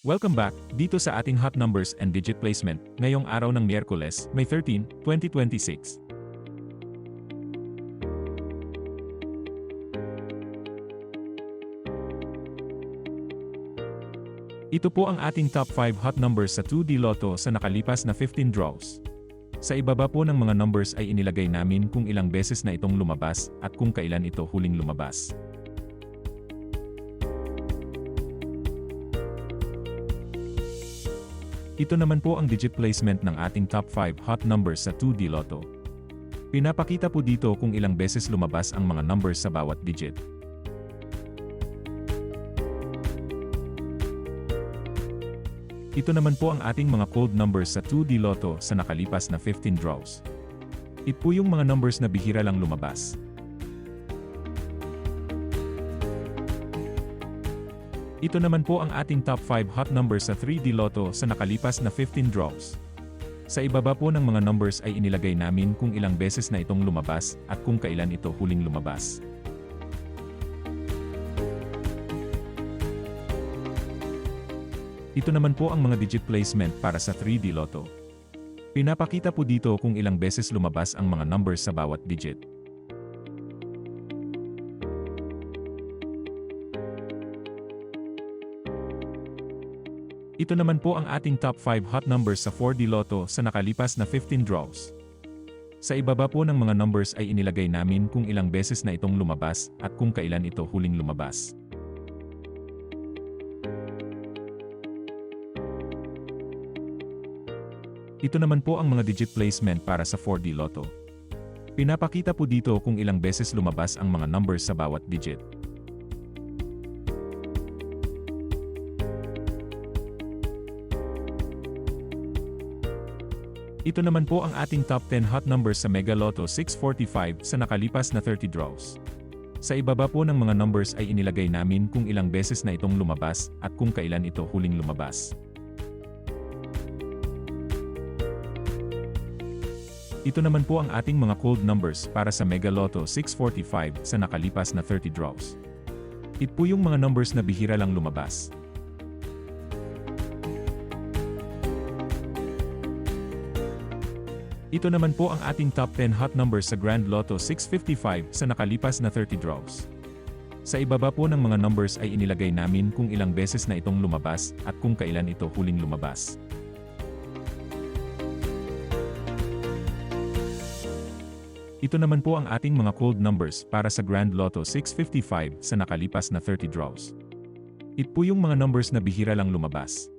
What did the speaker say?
Welcome back dito sa ating hot numbers and digit placement ngayong araw ng Miyerkules, May 13, 2026. Ito po ang ating top 5 hot numbers sa 2D Lotto sa nakalipas na 15 draws. Sa ibaba po ng mga numbers ay inilagay namin kung ilang beses na itong lumabas at kung kailan ito huling lumabas. Ito naman po ang digit placement ng ating top 5 hot numbers sa 2D Lotto. Pinapakita po dito kung ilang beses lumabas ang mga numbers sa bawat digit. Ito naman po ang ating mga cold numbers sa 2D Lotto sa nakalipas na 15 draws. Ito po yung mga numbers na bihira lang lumabas. Ito naman po ang ating top 5 hot numbers sa 3D Lotto sa nakalipas na 15 draws. Sa ibaba po ng mga numbers ay inilagay namin kung ilang beses na itong lumabas at kung kailan ito huling lumabas. Ito naman po ang mga digit placement para sa 3D Lotto. Pinapakita po dito kung ilang beses lumabas ang mga numbers sa bawat digit. Ito naman po ang ating top 5 hot numbers sa 4D Lotto sa nakalipas na 15 draws. Sa ibaba po ng mga numbers ay inilagay namin kung ilang beses na itong lumabas at kung kailan ito huling lumabas. Ito naman po ang mga digit placement para sa 4D Lotto. Pinapakita po dito kung ilang beses lumabas ang mga numbers sa bawat digit. Ito naman po ang ating top 10 hot numbers sa Mega Lotto 645 sa nakalipas na 30 draws. Sa ibaba po ng mga numbers ay inilagay namin kung ilang beses na itong lumabas at kung kailan ito huling lumabas. Ito naman po ang ating mga cold numbers para sa Mega Lotto 645 sa nakalipas na 30 draws. Ito po yung mga numbers na bihira lang lumabas. Ito naman po ang ating top 10 hot numbers sa Grand Lotto 655 sa nakalipas na 30 draws. Sa ibaba po ng mga numbers ay inilagay namin kung ilang beses na itong lumabas at kung kailan ito huling lumabas. Ito naman po ang ating mga cold numbers para sa Grand Lotto 655 sa nakalipas na 30 draws. Ito po yung mga numbers na bihira lang lumabas.